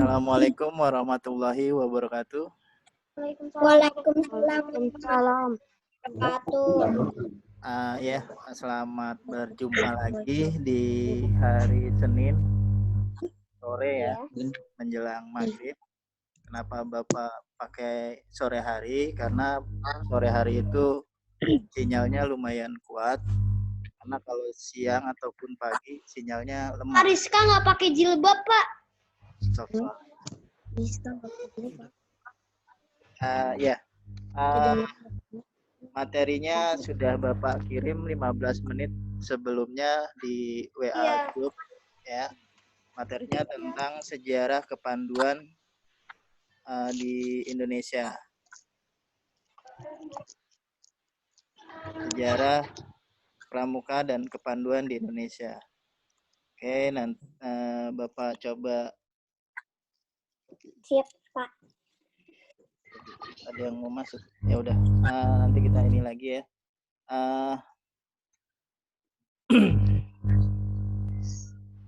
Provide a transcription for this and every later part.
Assalamualaikum warahmatullahi wabarakatuh. Waalaikumsalam. Ya, selamat berjumpa lagi di hari Senin sore ya, menjelang maghrib. Kenapa Bapak pakai sore hari? Karena sore hari itu sinyalnya lumayan kuat. Karena kalau siang ataupun pagi sinyalnya lemah. Ariska nggak pakai jilbab, Pak. Materinya sudah Bapak kirim 15 menit sebelumnya di WA grup ya. Materinya tentang sejarah kepanduan di Indonesia. Sejarah pramuka dan kepanduan di Indonesia. Oke, nanti Bapak coba. Siap, Pak. Ada yang mau masuk? Ya udah, nanti kita ini lagi ya.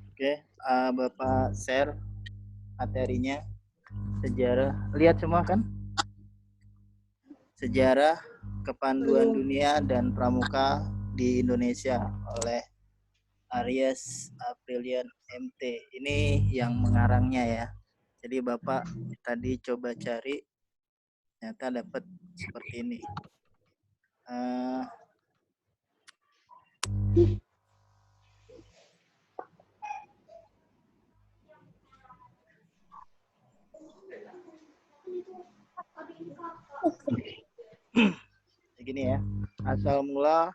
Oke, Bapak share materinya. Sejarah, lihat semua kan? Sejarah kepanduan dunia dan pramuka di Indonesia oleh Aries Aprilian MT. Ini yang mengarangnya ya. Jadi Bapak tadi coba cari, ternyata dapat seperti ini. Begini ya, asal mula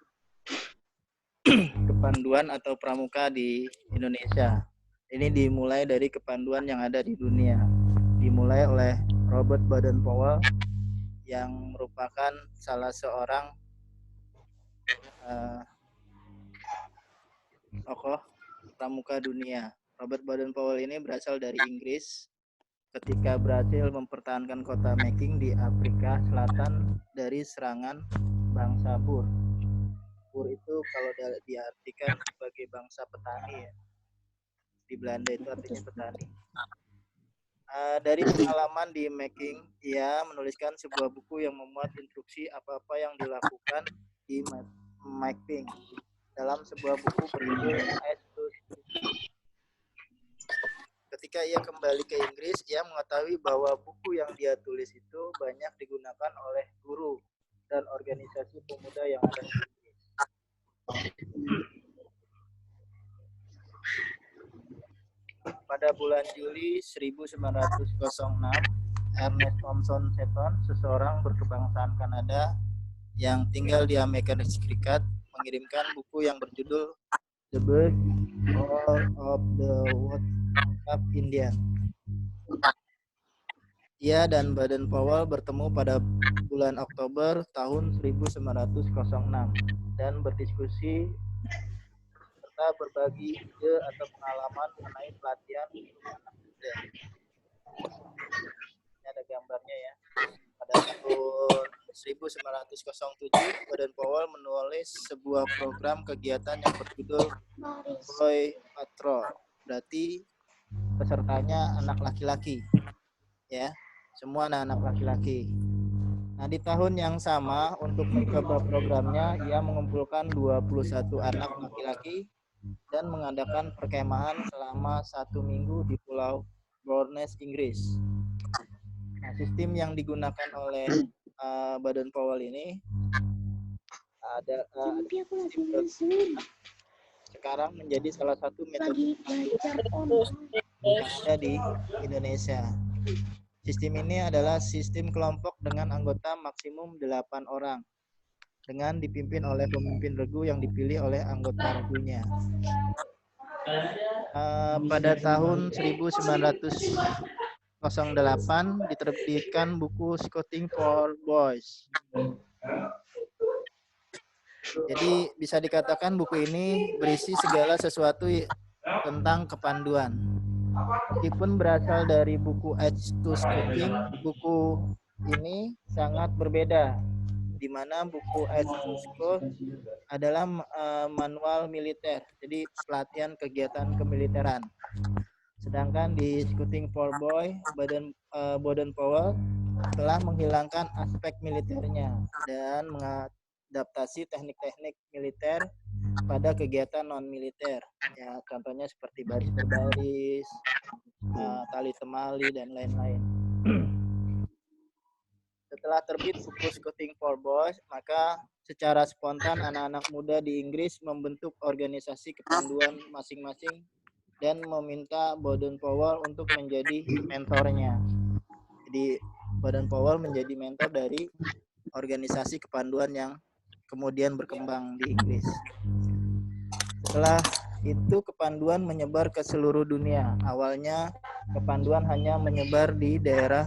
kepanduan atau pramuka di Indonesia. Ini dimulai dari kepanduan yang ada di dunia. Dimulai oleh Robert Baden-Powell yang merupakan salah seorang tokoh pramuka dunia. Robert Baden-Powell ini berasal dari Inggris ketika berhasil mempertahankan kota Meking di Afrika Selatan dari serangan bangsa Boer. Boer itu kalau diartikan sebagai bangsa petani ya. Di Belanda itu artinya petani. Dari pengalaman di Meking, ia menuliskan sebuah buku yang memuat instruksi apa-apa yang dilakukan di Meking. Dalam sebuah buku berjudul Estus. Ketika ia kembali ke Inggris, ia mengetahui bahwa buku yang dia tulis itu banyak digunakan oleh guru dan organisasi pemuda yang ada di Inggris. Pada bulan Juli 1906, Ernest Thompson Seton, seseorang berkebangsaan Kanada yang tinggal di Amerika Serikat, mengirimkan buku yang berjudul The Birth of the Wampum Indian. Ia dan Baden-Powell bertemu pada bulan Oktober tahun 1906 dan berdiskusi serta berbagi ide atau pengalaman mengenai pelatihan anak muda. Ini ada gambarnya ya. Pada tahun 1907, Baden-Powell menulis sebuah program kegiatan yang berjudul Boy Patrol. Berarti pesertanya anak laki-laki. Ya, semua anak-anak laki-laki. Nah, di tahun yang sama untuk mencoba programnya, ia mengumpulkan 21 anak laki-laki dan mengadakan perkemahan selama 1 minggu di Pulau Bournemouth, Inggris. Nah, sistem yang digunakan oleh Baden-Powell ini ada sekarang menjadi salah satu metode yang ada di Indonesia. Sistem ini adalah sistem kelompok dengan anggota maksimum 8 orang dengan dipimpin oleh pemimpin regu yang dipilih oleh anggota regunya. Pada tahun 1908 diterbitkan buku Scouting for Boys. Jadi bisa dikatakan buku ini berisi segala sesuatu tentang kepanduan. Meskipun berasal dari buku Edge to Scouting, buku ini sangat berbeda, di mana buku Edge to Scout adalah manual militer, jadi pelatihan kegiatan kemiliteran. Sedangkan di Scouting for Boy, Baden-Powell telah menghilangkan aspek militernya dan mengadaptasi teknik-teknik militer pada kegiatan non-militer. Ya, contohnya seperti baris berbaris, tali temali, dan lain-lain. Setelah terbit buku Scouting for Boys, maka secara spontan anak-anak muda di Inggris membentuk organisasi kepanduan masing-masing dan meminta Baden-Powell untuk menjadi mentornya. Jadi Baden-Powell menjadi mentor dari organisasi kepanduan yang kemudian berkembang di Inggris. Setelah itu kepanduan menyebar ke seluruh dunia. Awalnya kepanduan hanya menyebar di daerah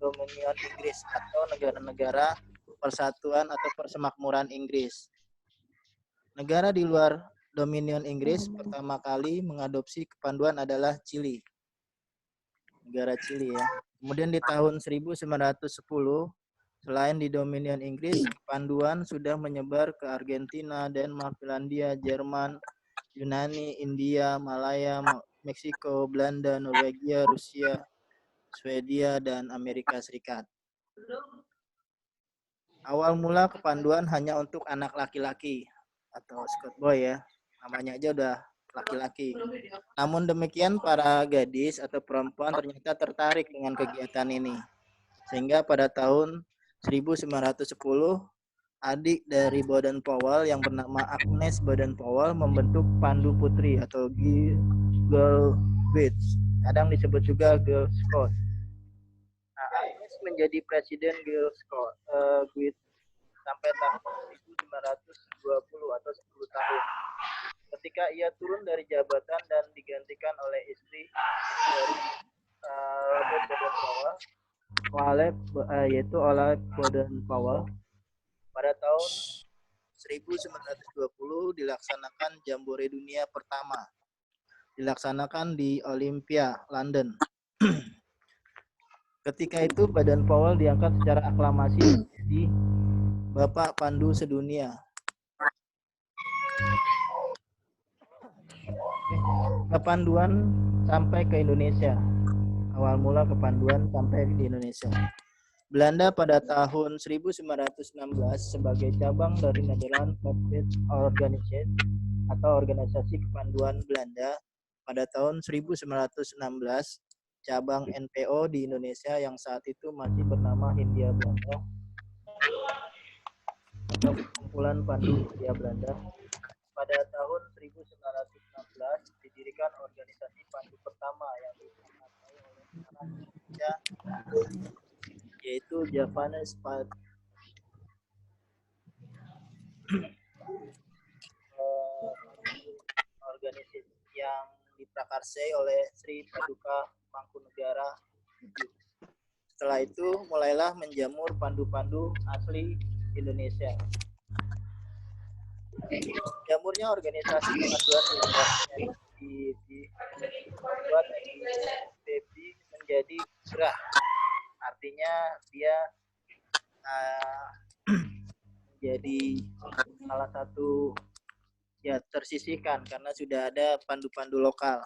Dominion Inggris atau negara-negara persatuan atau persemakmuran Inggris. Negara di luar Dominion Inggris pertama kali mengadopsi kepanduan adalah Chili. Negara Chili ya. Kemudian di tahun 1910, selain di Dominion Inggris, kepanduan sudah menyebar ke Argentina, Denmark, Finlandia, Jerman, Yunani, India, Malaya, Meksiko, Belanda, Norwegia, Rusia, Swedia, dan Amerika Serikat. Awal mula kepanduan hanya untuk anak laki-laki atau Scout Boy ya. Namanya aja udah laki-laki. Namun demikian para gadis atau perempuan ternyata tertarik dengan kegiatan ini. Sehingga pada tahun 1910 adik dari Baden-Powell yang bernama Agnes Baden-Powell membentuk Pandu Putri atau Girl Guides. Kadang disebut juga Girl Scout. Nah, Agnes menjadi presiden Girl Scout Guides sampai tahun 1920 atau 10 tahun. Ketika ia turun dari jabatan dan digantikan oleh istri dari Robert Baden-Powell, yaitu Olive Baden-Powell. Pada tahun 1920 dilaksanakan Jambore Dunia pertama. Dilaksanakan di Olympia, London. Ketika itu Baden-Powell diangkat secara aklamasi di Bapak Pandu Sedunia. Kepanduan sampai ke Indonesia. Awal mula kepanduan sampai di Indonesia. Belanda pada tahun 1916 sebagai cabang dari Netherlands Patriot Organization atau Organisasi Kepanduan Belanda. Pada tahun 1916 cabang NPO di Indonesia yang saat itu masih bernama Hindia Belanda atau Kumpulan Pandu Hindia Belanda. Pada tahun 1916 didirikan organisasi pandu pertama yang diperkuasai oleh orang Indonesia, yaitu Javanese Pandu organisasi yang diprakarsai oleh Sri Paduka Mangkunegara. Setelah itu mulailah menjamur pandu-pandu asli Indonesia. Jamurnya organisasi kepanduan dibuat baby menjadi gerah. Artinya dia menjadi salah satu ya tersisihkan karena sudah ada pandu-pandu lokal.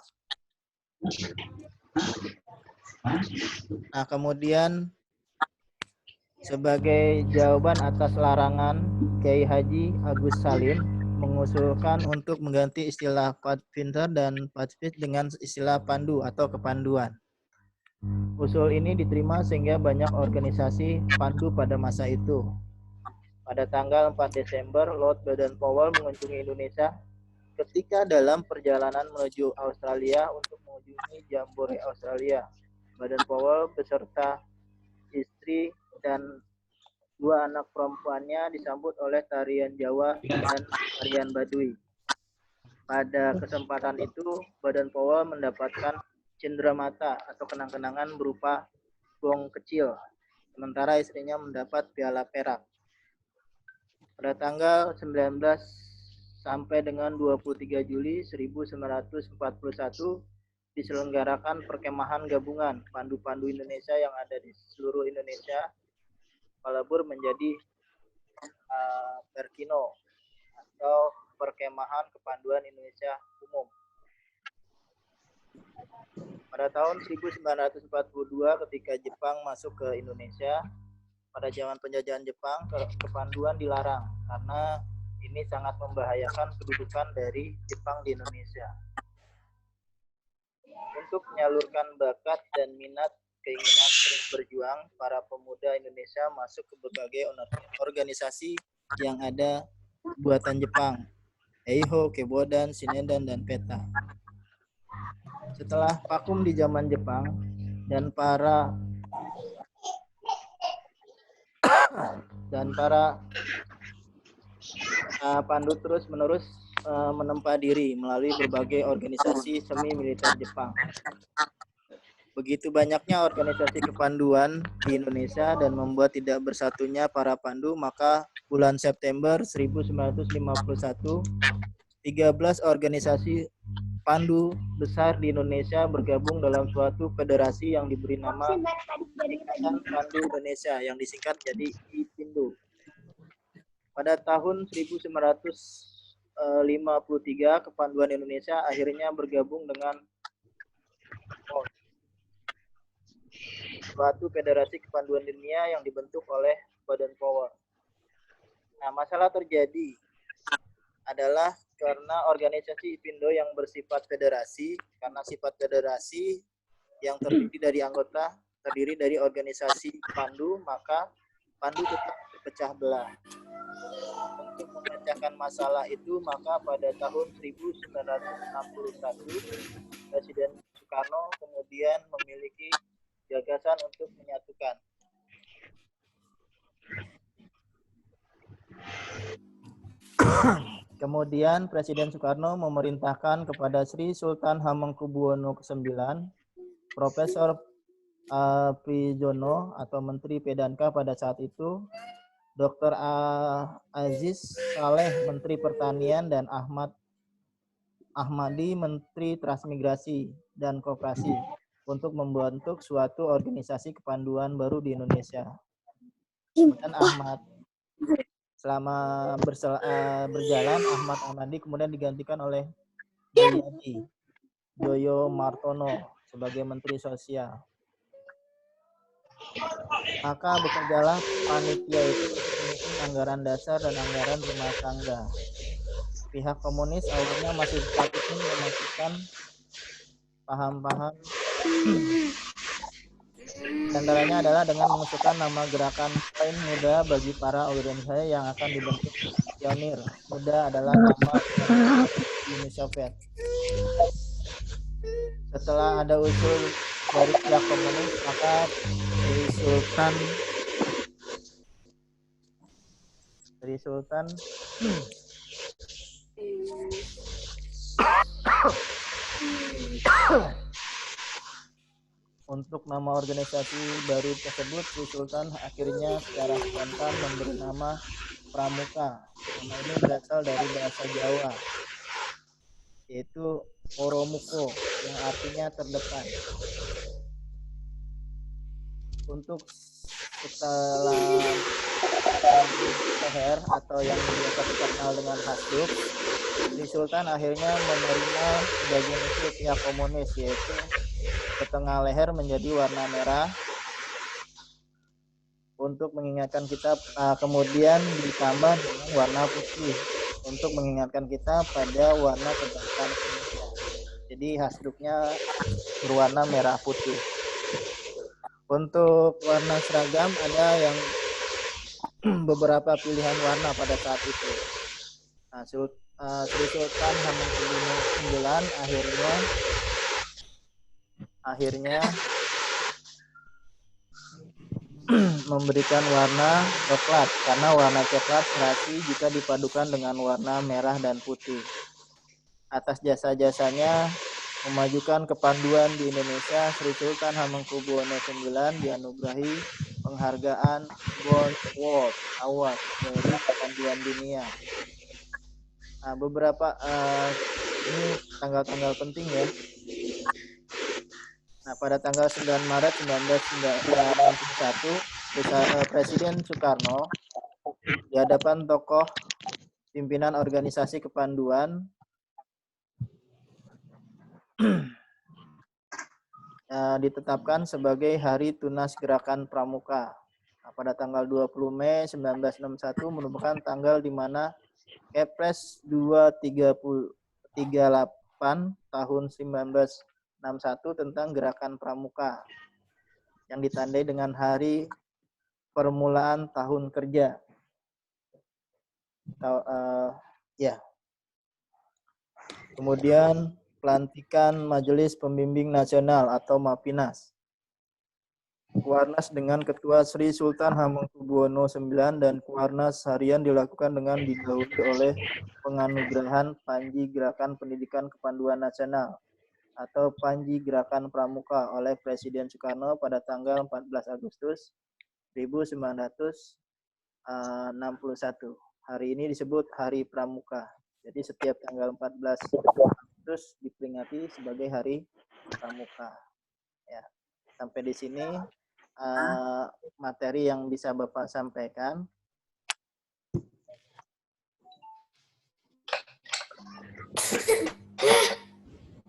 Nah, kemudian sebagai jawaban atas larangan, Kiai Haji Agus Salim mengusulkan untuk mengganti istilah Pathfinder dan Pathfinder dengan istilah pandu atau kepanduan. Usul ini diterima sehingga banyak organisasi pandu pada masa itu. Pada tanggal 4 Desember, Lord Baden-Powell mengunjungi Indonesia ketika dalam perjalanan menuju Australia untuk mengunjungi Jambore Australia. Baden-Powell beserta istri dan dua anak perempuannya disambut oleh tarian Jawa dan tarian Baduy. Pada kesempatan itu, Baden-Powell mendapatkan cenderamata atau kenang-kenangan berupa gong kecil, sementara istrinya mendapat piala perak. Pada tanggal 19 sampai dengan 23 Juli 1941 diselenggarakan perkemahan gabungan pandu-pandu Indonesia yang ada di seluruh Indonesia melebur menjadi Perkino atau Perkemahan Kepanduan Indonesia Umum. Pada tahun 1942 ketika Jepang masuk ke Indonesia, pada zaman penjajahan Jepang, kepanduan dilarang karena ini sangat membahayakan kedudukan dari Jepang di Indonesia. Untuk menyalurkan bakat dan minat keinginan terus berjuang, para pemuda Indonesia masuk ke berbagai organisasi yang ada buatan Jepang, Eiho, Kebodan, Shinedan, dan PETA. Setelah vakum di zaman Jepang dan para pandu terus-menerus menempa diri melalui berbagai organisasi semi militer Jepang. Begitu banyaknya organisasi kepanduan di Indonesia dan membuat tidak bersatunya para pandu, maka bulan September 1951, 13 organisasi pandu besar di Indonesia bergabung dalam suatu federasi yang diberi nama Ikatan Pandu Indonesia yang disingkat jadi IPINDO. Pada tahun 1953, kepanduan Indonesia akhirnya bergabung dengan suatu federasi kepanduan dunia yang dibentuk oleh Badan POWER. Nah, masalah terjadi adalah karena organisasi IPINDO yang bersifat federasi, karena sifat federasi yang terdiri dari organisasi pandu, maka pandu tetap terpecah belah. Untuk memecahkan masalah itu, maka pada tahun 1961, Presiden Soekarno kemudian memiliki gagasan untuk menyatukan. Kemudian Presiden Soekarno memerintahkan kepada Sri Sultan Hamengkubuwono IX, Profesor Prijono atau Menteri Pedanka pada saat itu, Dr. Aziz Saleh Menteri Pertanian, dan Ahmadi Menteri Transmigrasi dan Koperasi untuk membentuk suatu organisasi kepanduan baru di Indonesia. Kemudian selama berjalan, Ahmad Ahmadi kemudian digantikan oleh Mulyadi Joyo Martono sebagai Menteri Sosial. Maka bekerjalah panitia itu untuk menyusun anggaran dasar dan anggaran rumah tangga. Pihak komunis awalnya masih tetap ingin memasukkan paham-paham, antaranya adalah dengan mengusulkan nama gerakan Poin Muda bagi para organisasi yang akan dibentuk pionir. Muda adalah nama Uni Soviet. Setelah ada usul dari pihak komunis, maka Sri Sultan untuk nama organisasi baru tersebut, Sri Sultan akhirnya secara spontan memberi nama Pramuka. Nama ini berasal dari bahasa Jawa, yaitu Oromuko, yang artinya terdepan. Untuk setelah leher atau yang biasa dikenal dengan hasduk, Sri Sultan akhirnya menerima sebagian usul pihak komunis, yaitu setengah leher menjadi warna merah untuk mengingatkan kita, kemudian ditambah dengan warna putih untuk mengingatkan kita pada warna kebangsaan Indonesia. Jadi hasduknya berwarna merah putih. Untuk warna seragam ada yang beberapa pilihan warna pada saat itu. Nah, Sri Sultan Hamengkubuwono IX akhirnya memberikan warna coklat, karena warna coklat serasi jika dipadukan dengan warna merah dan putih. Atas jasa-jasanya memajukan kepanduan di Indonesia, Sri Sultan Hamengkubuwono IX dianugerahi penghargaan Gold World Award dari kepanduan dunia. Nah, beberapa ini tanggal-tanggal penting ya. Nah, pada tanggal 9 Maret 1991, Presiden Soekarno di hadapan tokoh pimpinan organisasi kepanduan ditetapkan sebagai Hari Tunas Gerakan Pramuka. Nah, pada tanggal 20 Mei 1961 merupakan tanggal di mana Kepres 238 tahun 1961 tentang Gerakan Pramuka yang ditandai dengan hari permulaan tahun kerja. Kemudian pelantikan Majelis Pembimbing Nasional atau MAPINAS. Kuarnas dengan Ketua Sri Sultan Hamengkubuwono IX dan Kuarnas harian dilakukan dengan didahului oleh penganugerahan Panji Gerakan Pendidikan Kepanduan Nasional atau Panji Gerakan Pramuka oleh Presiden Soekarno pada tanggal 14 Agustus 1961. Hari ini disebut Hari Pramuka. Jadi setiap tanggal 14 Agustus diperingati sebagai Hari Pramuka. Ya. Sampai di sini materi yang bisa Bapak sampaikan.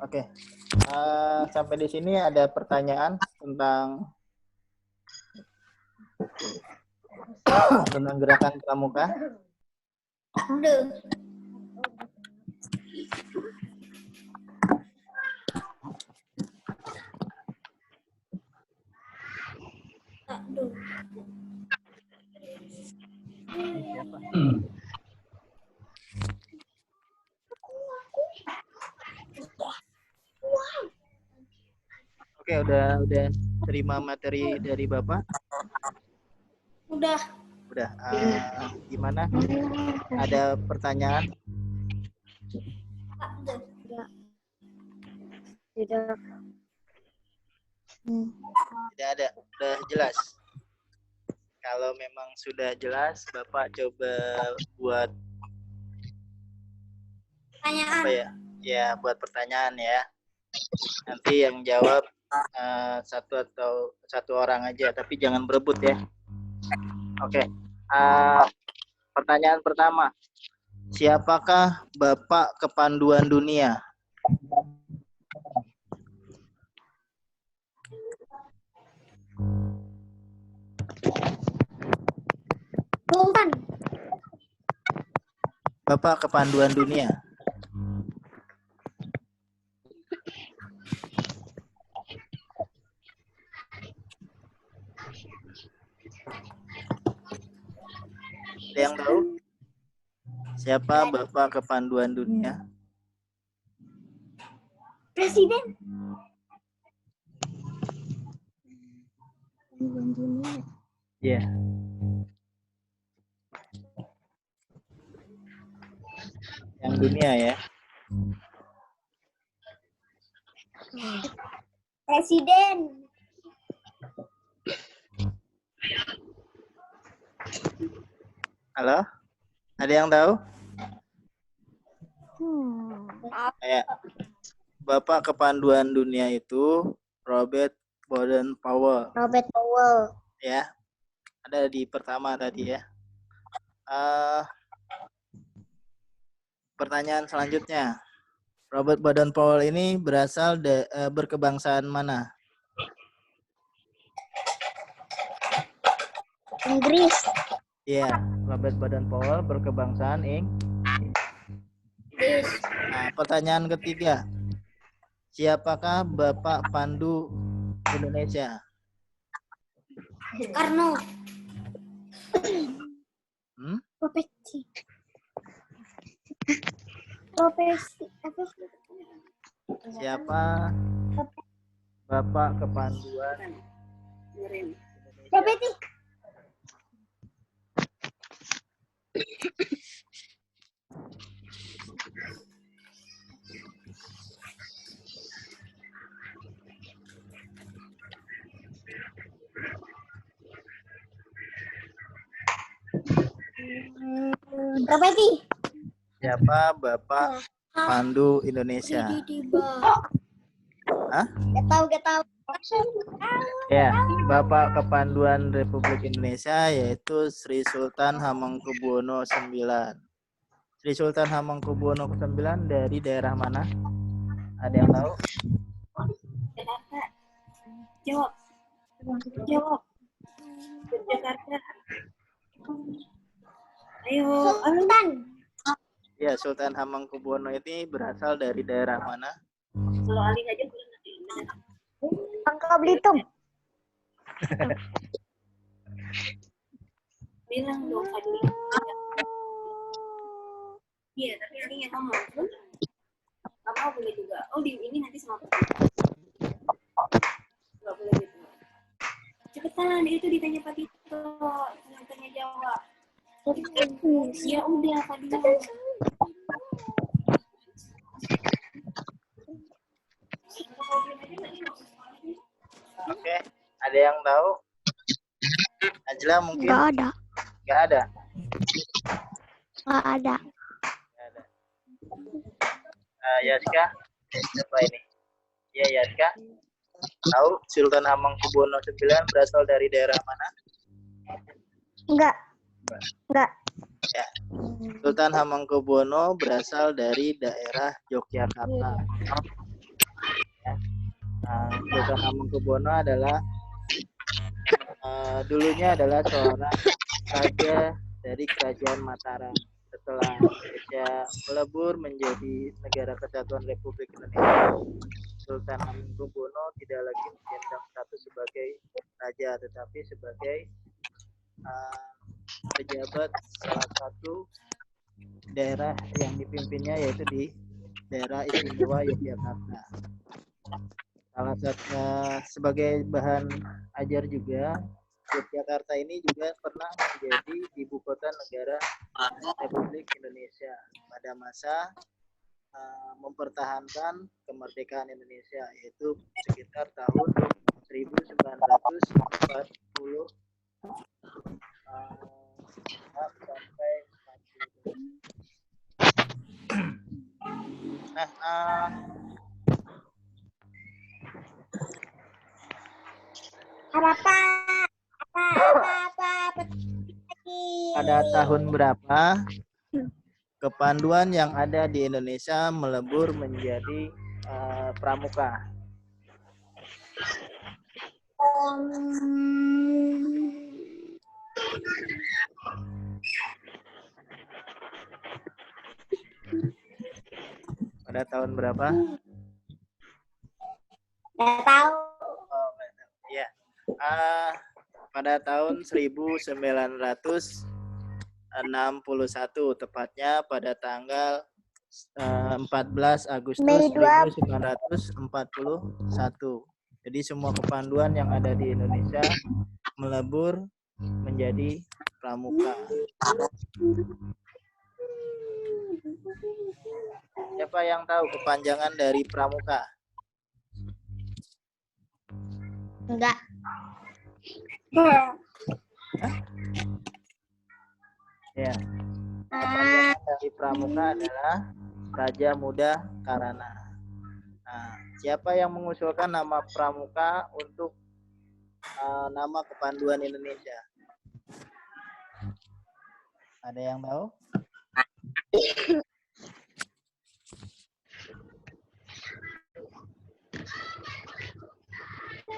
Oke. Sampai di sini ada pertanyaan tentang gerakan pramuka. Oke, udah terima materi dari Bapak? Udah. Gimana? Ada pertanyaan? Tidak. Tidak ada. Udah jelas. Kalau memang sudah jelas, Bapak coba buat Pertanyaan. apa ya? Ya, buat pertanyaan ya. Nanti yang jawab satu orang aja, tapi jangan berebut ya. Oke. Pertanyaan pertama. Siapakah Bapak Kepanduan Dunia? Sultan. Bapak Kepanduan Dunia. Ada yang tahu? Siapa Bapak Kepanduan Dunia? Presiden. Iya. Yang dunia ya. Presiden. Halo? Ada yang tahu? Kayak Bapak Kepanduan Dunia itu Robert Baden-Powell. Robert Powell. Ya. Ada di pertama tadi ya. Pertanyaan selanjutnya. Robert Baden-Powell ini berasal berkebangsaan mana? Inggris. Iya, Robert Baden-Powell berkebangsaan Inggris. Nah, pertanyaan ketiga. Siapakah Bapak Pandu Indonesia? Soekarno. Profesi. Siapa Bapak Kepanduan Profesi. Profesi. Siapa Bapak Pandu Indonesia? Hah? Gak tahu. Ya, Bapak Kepanduan Republik Indonesia yaitu Sri Sultan Hamengkubuwono IX. Sri Sultan Hamengkubuwono IX dari daerah mana? Ada yang tahu? Jawab. Jawab. Yogyakarta. Ayo. Sultan. Ya, Sultan Hamengkubuwono ini berasal dari daerah mana? Kalau Ali aja belum nanti. Bangka Belitung. Bilang dong Fadli. Iya, tapi Ali yang ngomong. Kamu boleh juga. Oh, di ini nanti sama Fadli. Nggak boleh gitu. Cepetan, itu ditanya Pak Tito. Jangan tanya jawab. Ya udah, Fadli. Oke, ada yang tahu? Najla mungkin? Nggak ada. Nggak ada? Nggak ada. Nggak ada. Yaska? Siapa ini? Ya, Yaska. Tahu Sultan Hamengkubuwono IX berasal dari daerah mana? Enggak. Enggak. Ya. Sultan Hamengkubuwono berasal dari daerah Yogyakarta. Ya. Sultan Hamengkubuwono adalah dulunya adalah seorang raja dari Kerajaan Mataram. Setelah Indonesia melebur menjadi Negara Kesatuan Republik Indonesia, Sultan Hamengkubuwono tidak lagi menyandang status sebagai raja, tetapi sebagai pejabat salah satu daerah yang dipimpinnya, yaitu di daerah istimewa Yogyakarta. Salah satu sebagai bahan ajar juga, Yogyakarta ini juga pernah menjadi ibu kota negara Republik Indonesia pada masa mempertahankan kemerdekaan Indonesia, yaitu sekitar tahun 1940 sampai 40. Nah, pada tahun berapa kepanduan yang ada di Indonesia melebur menjadi pramuka? Pada tahun berapa? Nggak tahu. Oh, ya. Pada tahun 1961, tepatnya pada tanggal 14 Agustus Mei 1941. Jadi semua kepanduan yang ada di Indonesia melebur menjadi pramuka. Siapa yang tahu kepanjangan dari pramuka? Enggak. Ya. Kepanjangan dari pramuka adalah Raja Muda Karana. Nah, siapa yang mengusulkan nama pramuka untuk nama kepanduan Indonesia? Ada yang tahu?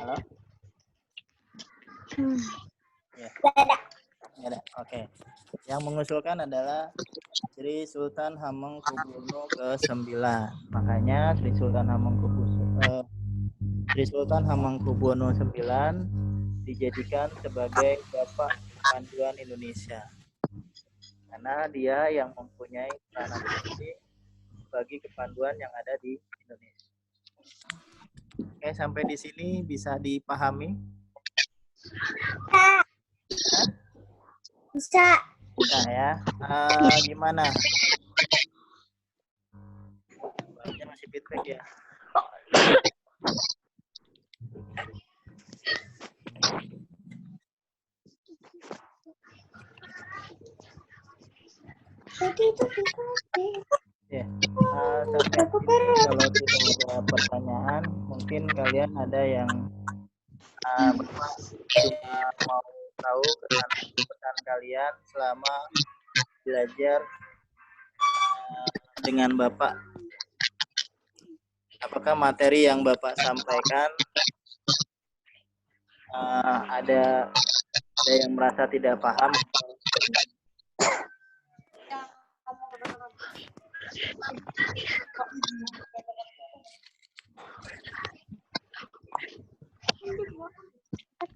Halo? Ya. Nggak ada. Oke. Yang mengusulkan adalah Sri Sultan Hamengkubuwono ke-9. Makanya Sri Sultan Hamengkubuwono IX dijadikan sebagai Bapak Kepanduan Indonesia. Karena dia yang mempunyai peranan penting bagi kepanduan yang ada di Indonesia. Oke, sampai di sini bisa dipahami? Bisa. Bisa ya. Gimana? Banyak masih feedback ya. Ya. Sampai sini kalau tidak ada pertanyaan, mungkin kalian ada yang Bapak cuma mau tahu pesan kalian selama belajar dengan Bapak. Apakah materi yang Bapak sampaikan ada yang merasa tidak paham.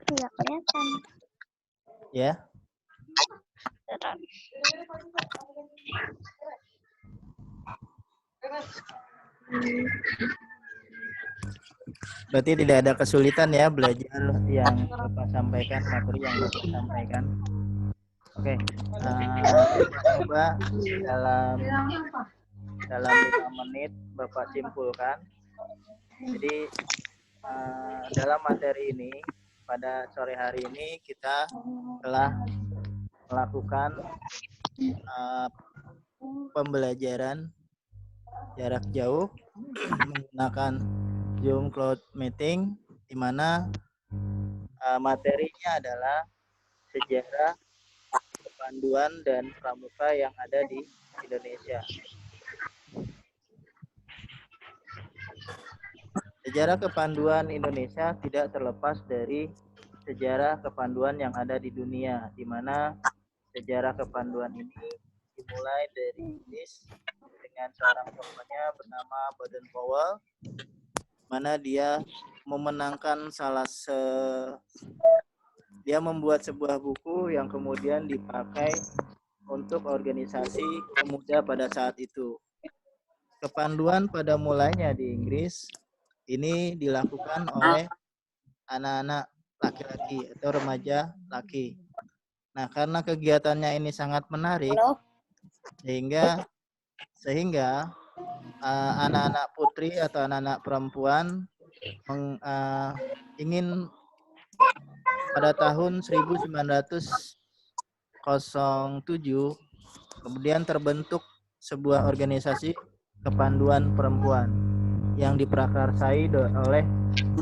Tidak kelihatan. Ya. Berarti tidak ada kesulitan ya belajar yang Bapak sampaikan, materi yang Bapak sampaikan. Oke, coba dalam 5 menit Bapak simpulkan. Jadi dalam materi ini pada sore hari ini kita telah melakukan pembelajaran jarak jauh menggunakan Zoom Cloud Meeting, di mana materinya adalah sejarah, kepanduan, dan pramuka yang ada di Indonesia. Sejarah kepanduan Indonesia tidak terlepas dari sejarah kepanduan yang ada di dunia, di mana sejarah kepanduan ini dimulai dari Inggris dengan seorang tokohnya bernama Baden-Powell, mana dia dia membuat sebuah buku yang kemudian dipakai untuk organisasi pemuda pada saat itu. Kepanduan pada mulanya di Inggris ini dilakukan oleh anak-anak laki-laki atau remaja laki. Nah, karena kegiatannya ini sangat menarik, sehingga anak-anak putri atau anak-anak perempuan ingin pada tahun 1907 kemudian terbentuk sebuah organisasi kepanduan perempuan yang diprakarsai oleh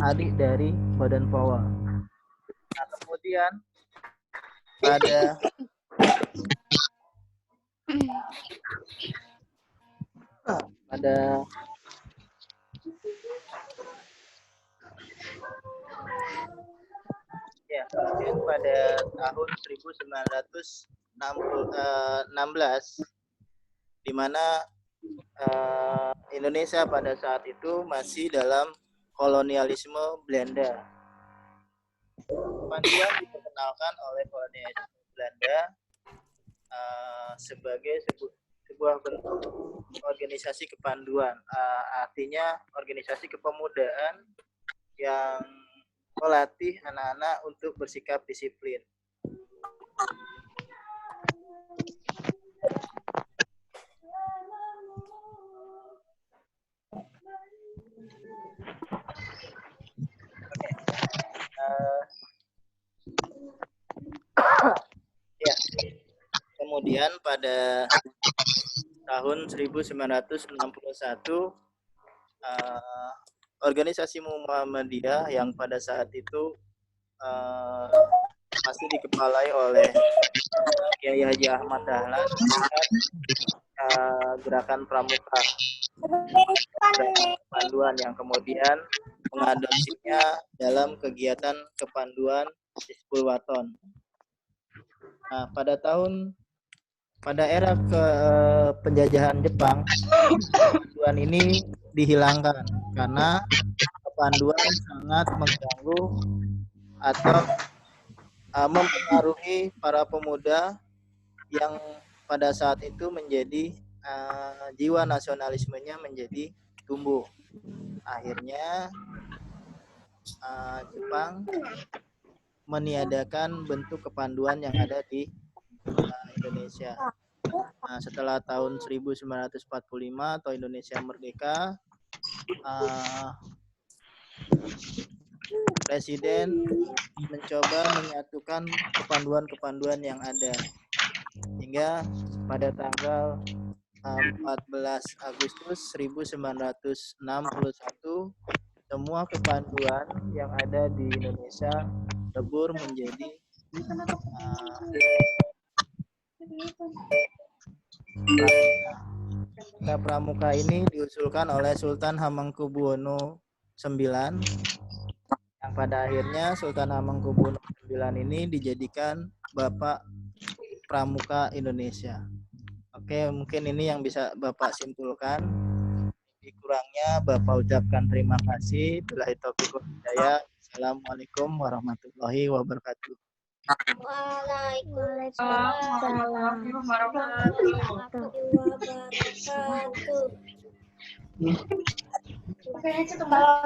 adik dari Baden-Powell. Nah, kemudian pada kemudian pada tahun 1916 di mana Indonesia pada saat itu masih dalam kolonialisme Belanda. Kepanduan diperkenalkan oleh kolonialisme Belanda sebagai sebuah bentuk organisasi kepanduan, artinya organisasi kepemudaan yang melatih anak-anak untuk bersikap disiplin. Ya. Kemudian pada tahun 1961 organisasi Muhammadiyah yang pada saat itu masih dikepalai oleh Kiai Haji Ahmad Dahlan gerakan pramuka kepanduan yang kemudian mengadopsinya dalam kegiatan kepanduan Hizbul Waton. Nah, pada era penjajahan Jepang, kepanduan ini dihilangkan karena kepanduan sangat mengganggu atau mempengaruhi para pemuda yang pada saat itu menjadi jiwa nasionalismenya menjadi tumbuh. Akhirnya Jepang meniadakan bentuk kepanduan yang ada di Indonesia. Nah, setelah tahun 1945 atau Indonesia merdeka, Presiden mencoba menyatukan kepanduan-kepanduan yang ada. Hingga pada tanggal 14 Agustus 1961, semua kepanduan yang ada di Indonesia lebur menjadi pramuka ini diusulkan oleh Sultan Hamengkubuwono IX yang yang pada akhirnya Sultan Hamengkubuwono IX ini dijadikan Bapak Pramuka Indonesia. Oke, mungkin ini yang bisa Bapak simpulkan. Kurangnya Bapak ucapkan terima kasih. Billahi taufiq wal hidayah. Assalamualaikum warahmatullahi wabarakatuh. Waalaikumsalam warahmatullahi wabarakatuh.